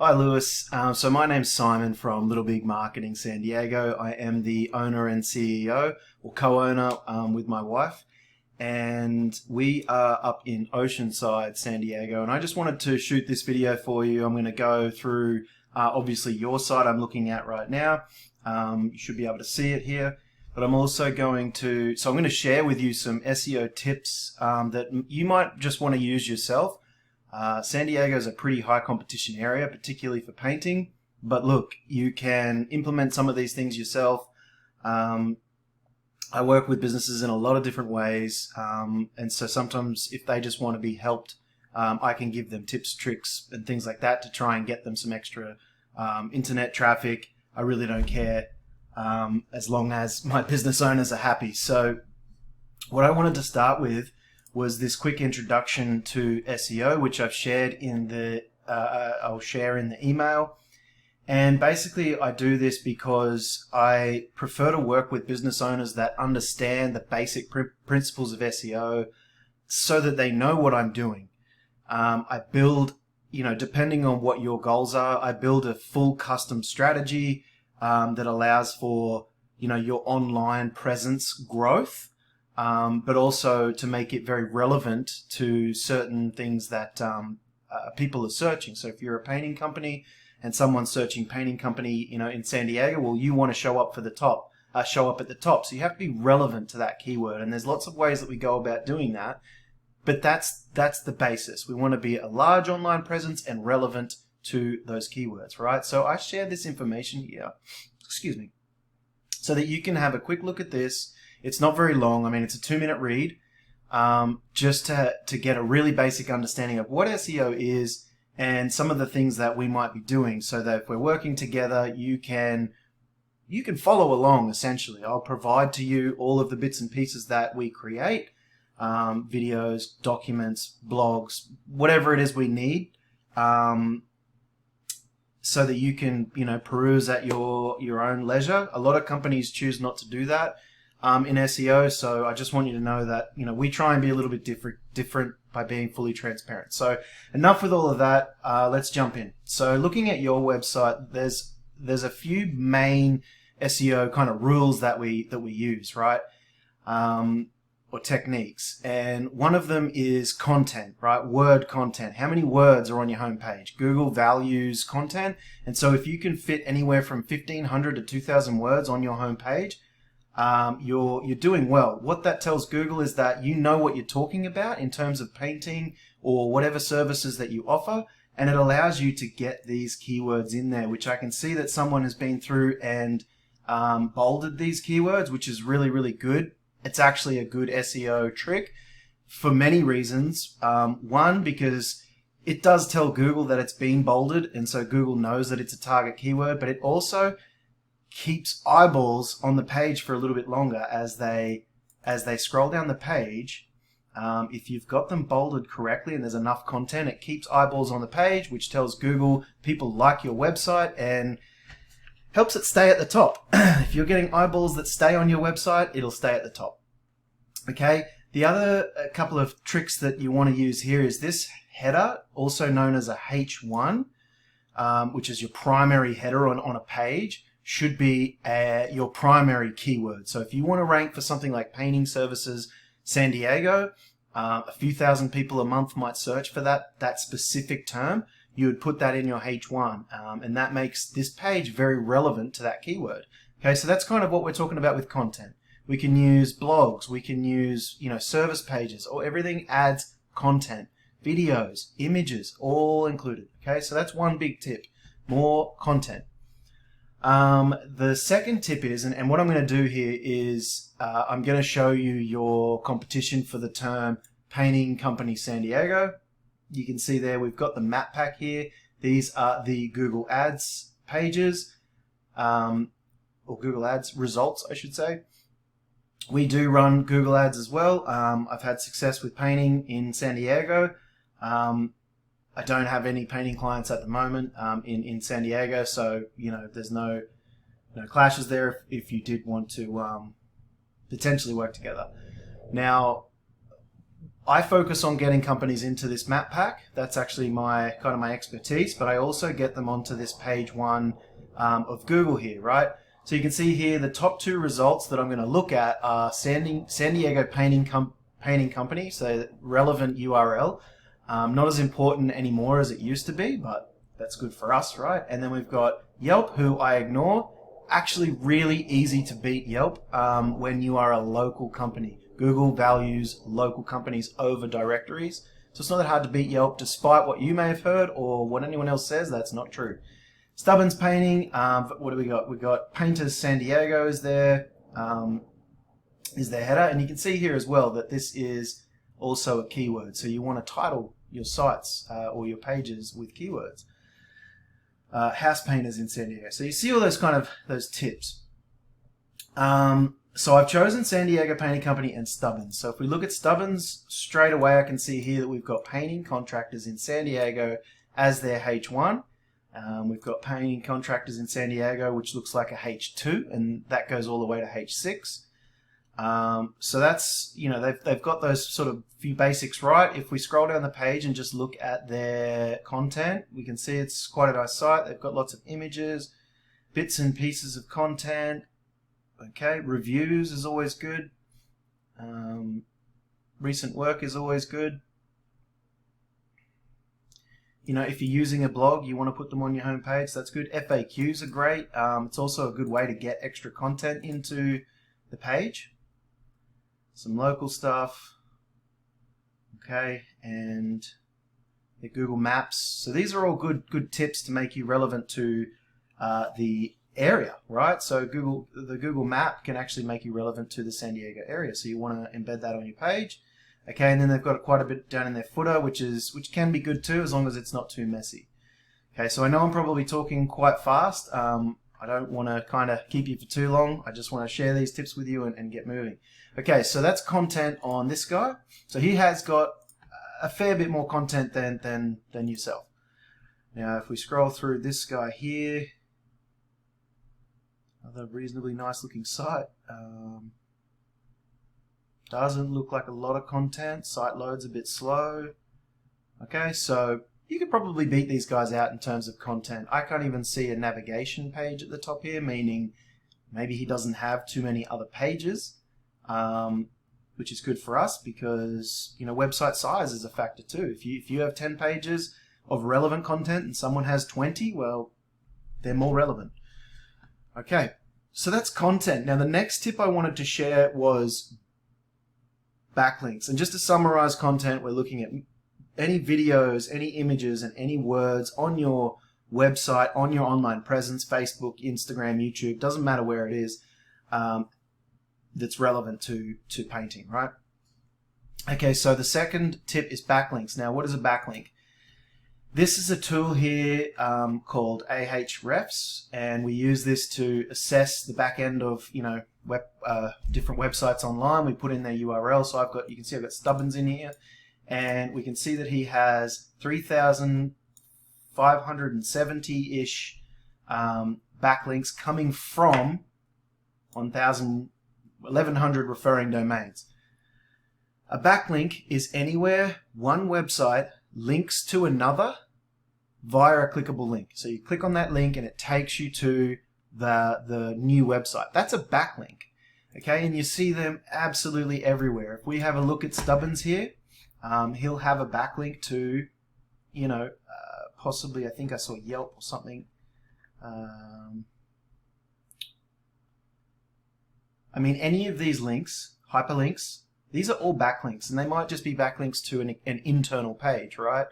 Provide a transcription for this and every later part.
Hi Lewis, so my name's Simon from Little Big Marketing San Diego. I am the owner and CEO or co-owner with my wife, and we are up in Oceanside, San Diego, and I just wanted to shoot this video for you. I'm going to go through obviously your site I'm looking at right now. You should be able to see it here, but I'm also going to share with you some SEO tips that you might just want to use yourself. San Diego is a pretty high competition area, particularly for painting. But look, you can implement some of these things yourself. I work with businesses in a lot of different ways. And so sometimes if they just want to be helped, I can give them tips, tricks, and things like that to try and get them some extra internet traffic. I really don't care as long as my business owners are happy. So what I wanted to start with was this quick introduction to SEO, which I've shared in the I'll share in the email. And basically I do this because I prefer to work with business owners that understand the basic principles of SEO so that they know what I'm doing. I build, depending on what your goals are, I build a full custom strategy that allows for, your online presence growth. But also to make it very relevant to certain things that people are searching. So if you're a painting company and someone's searching painting company, in San Diego, well, you want to show up at the top. So you have to be relevant to that keyword. And there's lots of ways that we go about doing that. But that's the basis. We want to be a large online presence and relevant to those keywords, right? So I share this information here, so that you can have a quick look at this. It's not very long. I mean, it's a 2-minute read, just to get a really basic understanding of what SEO is and some of the things that we might be doing, so that if we're working together, you can follow along. Essentially, I'll provide to you all of the bits and pieces that we create, videos, documents, blogs, whatever it is we need, so that you can peruse at your own leisure. A lot of companies choose not to do that in SEO, so I just want you to know that we try and be a little bit different by being fully transparent. So enough with all of that. Let's jump in. So looking at your website, there's a few main SEO kind of rules that we use, right? Or techniques, and one of them is content, right? Word content. How many words are on your homepage? Google values content, and so if you can fit anywhere from 1,500 to 2,000 words on your homepage, you're doing well. What that tells Google is that you know what you're talking about in terms of painting or whatever services that you offer, and it allows you to get these keywords in there, which I can see that someone has been through and bolded these keywords, which is really, really good. It's actually a good SEO trick for many reasons. One, because it does tell Google that it's been bolded, and so Google knows that it's a target keyword, but it also keeps eyeballs on the page for a little bit longer as they scroll down the page. If you've got them bolded correctly and there's enough content, it keeps eyeballs on the page, which tells Google people like your website and helps it stay at the top. If you're getting eyeballs that stay on your website, it'll stay at the top. Okay. The other couple of tricks that you want to use here is this header, also known as a H1, which is your primary header on a page, should be your primary keyword. So if you want to rank for something like painting services San Diego, a few thousand people a month might search for that specific term. You would put that in your H1, and that makes this page very relevant to that keyword. Okay, so that's kind of what we're talking about with content. We can use blogs, we can use service pages, or everything adds content, videos, images, all included. Okay, so that's one big tip: more content. The second tip is, and what I'm going to do here is I'm going to show you your competition for the term painting company San Diego. You can see there we've got the map pack here. These are the Google Ads pages, or Google Ads results, I should say. We do run Google Ads as well. I've had success with painting in San Diego. I don't have any painting clients at the moment in San Diego, so there's no clashes there if you did want to potentially work together. Now, I focus on getting companies into this map pack. That's actually my kind of my expertise, but I also get them onto this page one of Google here, right? So you can see here the top 2 results that I'm going to look at are San Diego Painting Company, so relevant URL. Not as important anymore as it used to be, but that's good for us, right? And then we've got Yelp, who I ignore. Actually really easy to beat Yelp when you are a local company. Google values local companies over directories. So it's not that hard to beat Yelp, despite what you may have heard or what anyone else says. That's not true. Stubbins Painting, what do we got? We got Painters San Diego is there, is their header. And you can see here as well that this is also a keyword. So you want to title your sites or your pages with keywords. House Painters in San Diego. So you see all those kind of those tips. So I've chosen San Diego Painting Company and Stubbins. So if we look at Stubbins, straight away I can see here that we've got painting contractors in San Diego as their H1. We've got painting contractors in San Diego, which looks like a H2, and that goes all the way to H6. So that's, you know, they've got those sort of few basics right. If we scroll down the page and just look at their content, we can see it's quite a nice site. They've got lots of images, bits and pieces of content. Okay, reviews is always good. Recent work is always good. You know, if you're using a blog, you want to put them on your homepage, that's good. FAQs are great. It's also a good way to get extra content into the page. Some local stuff. Okay, and the Google Maps. So these are all good tips to make you relevant to the area, right? So the Google Map can actually make you relevant to the San Diego area. So you want to embed that on your page. Okay, and then they've got quite a bit down in their footer, which can be good too, as long as it's not too messy. Okay, so I know I'm probably talking quite fast. I don't want to kind of keep you for too long. I just want to share these tips with you and get moving. Okay, so that's content on this guy. So he has got a fair bit more content than yourself. Now, if we scroll through this guy here, another reasonably nice looking site. Doesn't look like a lot of content. Site load's a bit slow. Okay, so you could probably beat these guys out in terms of content. I can't even see a navigation page at the top here, meaning maybe he doesn't have too many other pages, which is good for us because, you know, website size is a factor too. If you have 10 pages of relevant content and someone has 20, well, they're more relevant. Okay, so that's content. Now the next tip I wanted to share was backlinks. And just to summarize content, we're looking at any videos, any images, and any words on your website, on your online presence, Facebook, Instagram, YouTube, doesn't matter where it is, that's relevant to painting, right? Okay, so the second tip is backlinks. Now, what is a backlink? This is a tool here called Ahrefs, and we use this to assess the back end of, you know, different websites online. We put in their URL, so you can see I've got Stubbins in here, and we can see that he has 3,570-ish backlinks coming from 1,100 referring domains. A backlink is anywhere one website links to another via a clickable link. So you click on that link and it takes you to the new website. That's a backlink. Okay, and you see them absolutely everywhere. If we have a look at Stubbins here, he'll have a backlink to, you know, possibly, I think I saw Yelp or something. I mean, any of these links, hyperlinks, these are all backlinks, and they might just be backlinks to an internal page, right?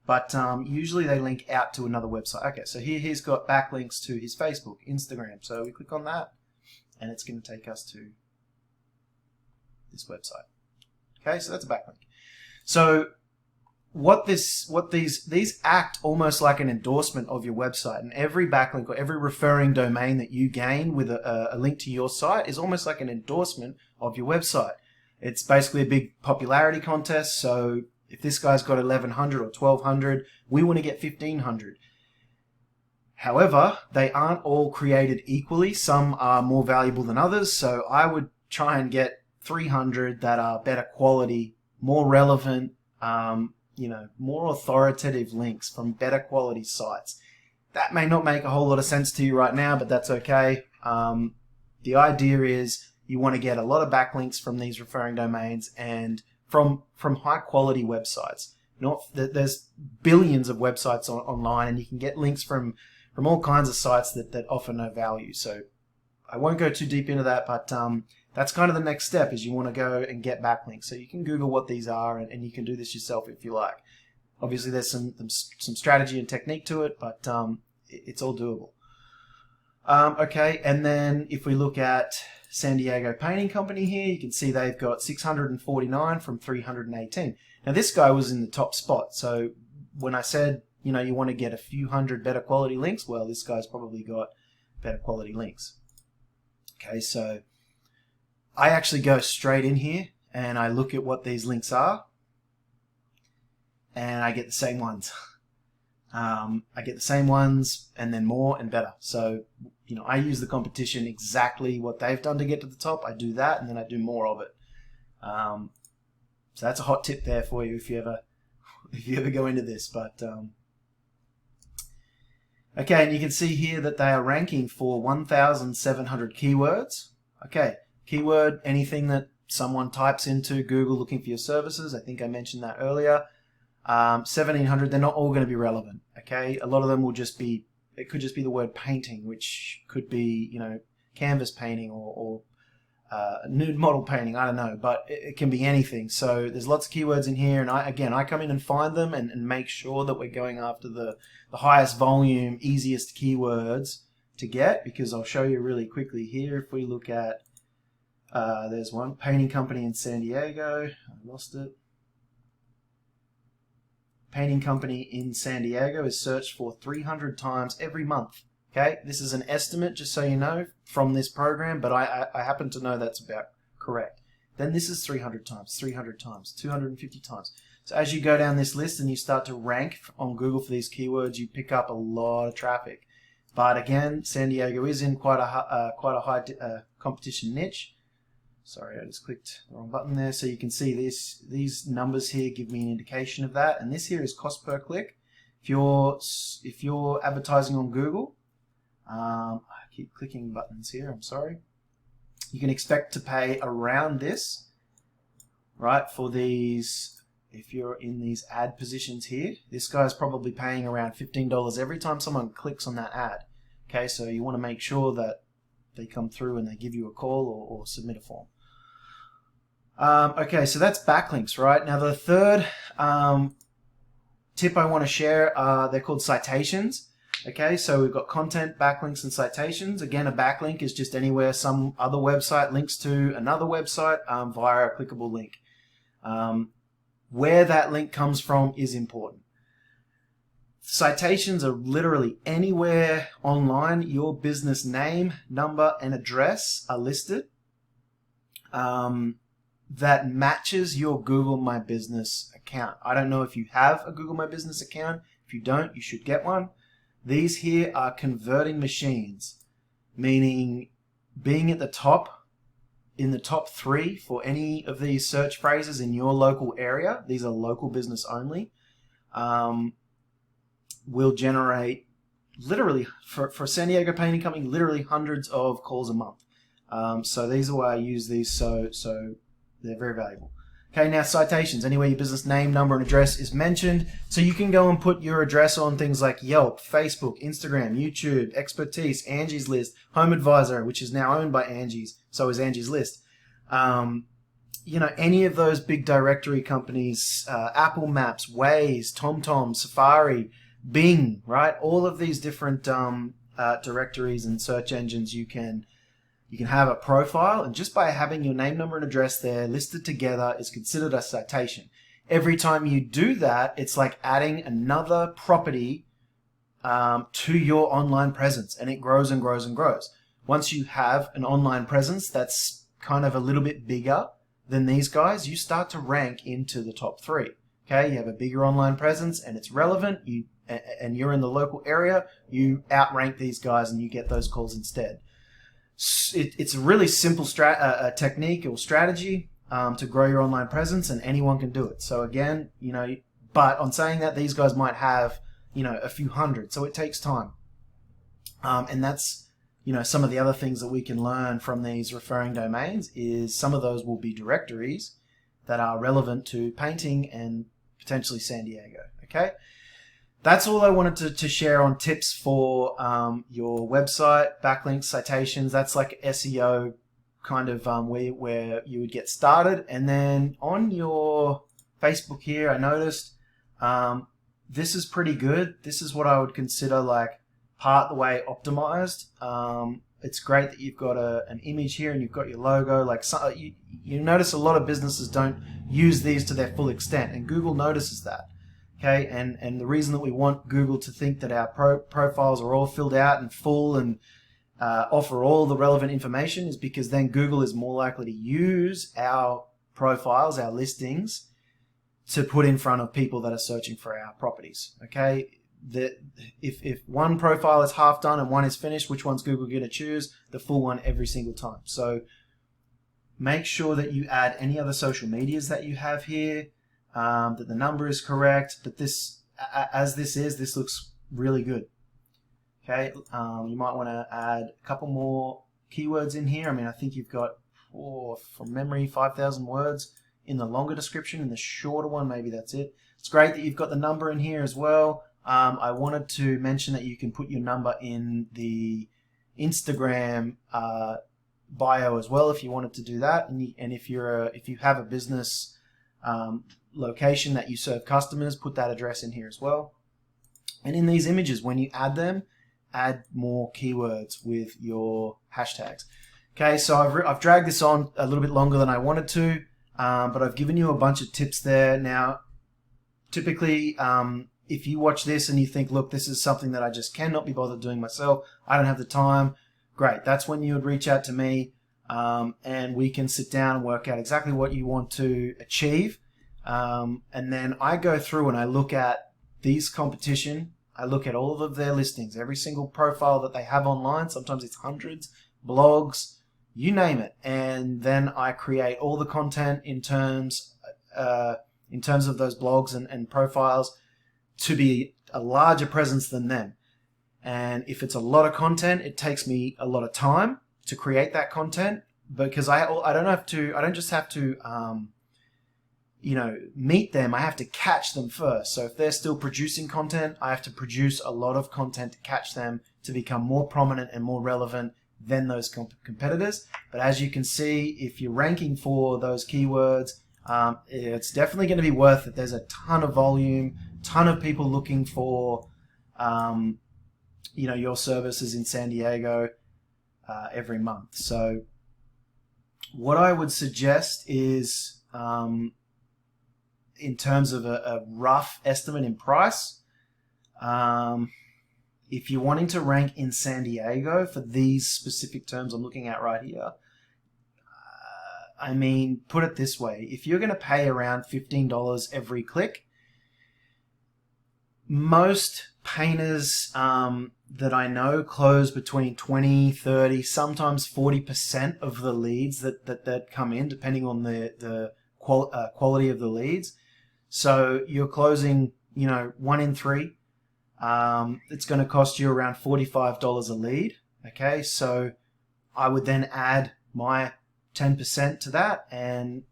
But usually they link out to another website. Okay, so here he's got backlinks to his Facebook, Instagram. So we click on that, and it's going to take us to this website. Okay, so that's a backlink. So these act almost like an endorsement of your website, and every backlink or every referring domain that you gain with a link to your site is almost like an endorsement of your website. It's basically a big popularity contest. So if this guy's got 1,100 or 1,200, we want to get 1,500. However, they aren't all created equally. Some are more valuable than others. So I would try and get 300 that are better quality more relevant, more authoritative links from better quality sites. That may not make a whole lot of sense to you right now, but that's okay. The idea is you want to get a lot of backlinks from these referring domains and from high quality websites. There's billions of websites online, and you can get links from all kinds of sites that offer no value. So I won't go too deep into that, but that's kind of the next step, is you want to go and get backlinks. So you can Google what these are, and you can do this yourself if you like. Obviously, there's some strategy and technique to it, but it's all doable. Okay, and then if we look at San Diego Painting Company here, you can see they've got 649 from 318. Now this guy was in the top spot, so when I said, you want to get a few hundred better quality links, well, this guy's probably got better quality links. Okay, so I actually go straight in here and I look at what these links are, and I get the same ones. I get the same ones and then more and better. So, I use the competition exactly what they've done to get to the top. I do that, and then I do more of it. So that's a hot tip there for you if you ever go into this. But okay, and you can see here that they are ranking for 1,700 keywords. Okay, keyword, anything that someone types into Google looking for your services. I think I mentioned that earlier. 1,700, they're not all going to be relevant. Okay, a lot of them will just be, it could just be the word painting, which could be, canvas painting or nude model painting, I don't know, but it can be anything. So there's lots of keywords in here, and I come in and find them and make sure that we're going after the highest volume, easiest keywords to get, because I'll show you really quickly here. If we look at, there's one, painting company in San Diego, I lost it. Painting company in San Diego is searched for 300 times every month. Okay, this is an estimate, just so you know, from this program, but I happen to know that's about correct. Then this is 300 times, 300 times, 250 times. So as you go down this list and you start to rank on Google for these keywords, you pick up a lot of traffic. But again, San Diego is in quite a high competition niche. Sorry, I just clicked the wrong button there. So you can see these numbers here give me an indication of that. And this here is cost per click. If you're advertising on Google, I keep clicking buttons here, I'm sorry. You can expect to pay around this, right, for these. If you're in these ad positions here, this guy's probably paying around $15 every time someone clicks on that ad. Okay, so you want to make sure that they come through and they give you a call or submit a form. Okay, so that's backlinks, right? Now the third tip I want to share, they're called citations. Okay, so we've got content, backlinks, and citations. Again, a backlink is just anywhere some other website links to another website via a clickable link. Where that link comes from is important. Citations are literally anywhere online your business name, number, and address are listed that matches your Google My Business account. I don't know if you have a Google My Business account. If you don't, you should get one. These here are converting machines, meaning being at the top, in the top 3 for any of these search phrases in your local area. These are local business only. Will generate literally, for San Diego Painting Company, literally hundreds of calls a month. So these are why I use these, so they're very valuable. Okay, now citations, anywhere your business name, number, and address is mentioned. So you can go and put your address on things like Yelp, Facebook, Instagram, YouTube, Expertise, Angie's List, Home Advisor, which is now owned by Angie's, so is Angie's List. Any of those big directory companies, Apple Maps, Waze, TomTom, Safari, Bing, right? All of these different directories and search engines, you can have a profile, and just by having your name, number, and address there listed together is considered a citation. Every time you do that, it's like adding another property to your online presence, and it grows and grows and grows. Once you have an online presence that's kind of a little bit bigger than these guys, you start to rank into the top 3. Okay, you have a bigger online presence and it's relevant, and you're in the local area, you outrank these guys and you get those calls instead. It's a really simple technique or strategy. to grow your online presence, and anyone can do it. So again, but on saying that, these guys might have, a few hundred, so it takes time. And that's, some of the other things that we can learn from these referring domains is some of those will be directories that are relevant to painting and potentially San Diego. Okay. That's all I wanted to share on tips for your website, backlinks, citations. That's like SEO kind of where you would get started. And then on your Facebook here, I noticed this is pretty good. This is what I would consider like part the way optimized. It's great that you've got an image here and you've got your logo. Like you notice a lot of businesses don't use these to their full extent, and Google notices that. Okay, and the reason that we want Google to think that our profiles are all filled out and full and offer all the relevant information is because then Google is more likely to use our profiles, our listings, to put in front of people that are searching for our properties. Okay, if one profile is half done and one is finished, which one's Google going to choose? The full one every single time. So make sure that you add any other social medias that you have here. That the number is correct, but this looks really good. Okay, you might want to add a couple more keywords in here. I mean, I think you've got, from memory, 5,000 words in the longer description. In the shorter one, maybe that's it. It's great that you've got the number in here as well. I wanted to mention that you can put your number in the Instagram bio as well if you wanted to do that, and if you have a business location that you serve customers, put that address in here as well. And in these images, when you add them, add more keywords with your hashtags. Okay, so I've dragged this on a little bit longer than I wanted to, but I've given you a bunch of tips there. Now, typically, if you watch this and you think, look, this is something that I just cannot be bothered doing myself, I don't have the time, great. That's when you would reach out to me, and we can sit down and work out exactly what you want to achieve. And then I go through and I look at these competition. I look at all of their listings, every single profile that they have online. Sometimes it's hundreds, blogs, you name it. And then I create all the content in terms of those blogs and profiles to be a larger presence than them. And if it's a lot of content, it takes me a lot of time to create that content, because I don't just have to meet them, I have to catch them first. So if they're still producing content, I have to produce a lot of content to catch them to become more prominent and more relevant than those competitors. But as you can see, if you're ranking for those keywords, it's definitely going to be worth it. There's a ton of volume, ton of people looking for your services in San Diego every month. So what I would suggest is, in terms of a rough estimate in price, if you're wanting to rank in San Diego for these specific terms I'm looking at right here, I mean, put it this way, if you're going to pay around $15 every click, most painters that I know close between 20, 30, sometimes 40% of the leads that come in, depending on the quality of the leads. So you're closing, 1 in 3. It's going to cost you around $45 a lead. Okay, so I would then add my 10% to that, and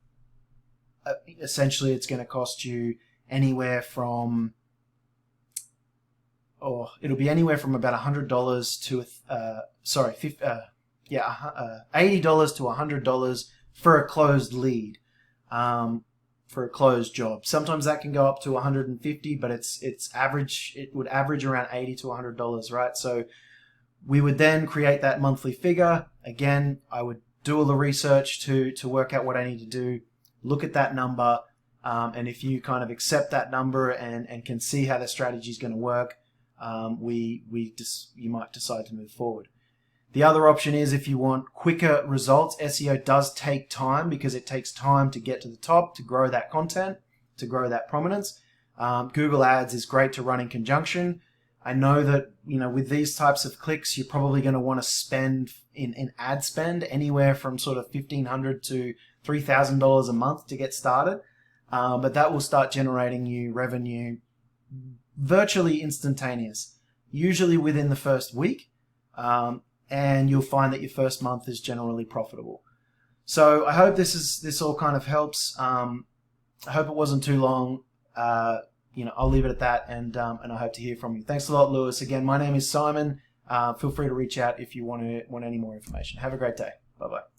essentially it's going to cost you anywhere from, it'll be anywhere from about $100 to $80 to $100 for a closed lead, for a closed job. Sometimes that can go up to $150, but it's average. It would average around $80 to $100, right? So we would then create that monthly figure. Again, I would do all the research to work out what I need to do, look at that number, and if you kind of accept that number and can see how the strategy is going to work, you might decide to move forward. The other option is if you want quicker results. SEO does take time because it takes time to get to the top, to grow that content, to grow that prominence. Google Ads is great to run in conjunction. I know that, with these types of clicks, you're probably going to want to spend in ad spend anywhere from sort of $1,500 to $3,000 a month to get started. But that will start generating you revenue virtually instantaneous, usually within the first week. And you'll find that your first month is generally profitable. So I hope this all kind of helps. I hope it wasn't too long. I'll leave it at that, and I hope to hear from you. Thanks a lot, Lewis. Again, my name is Simon. Feel free to reach out if you want any more information. Have a great day. Bye-bye.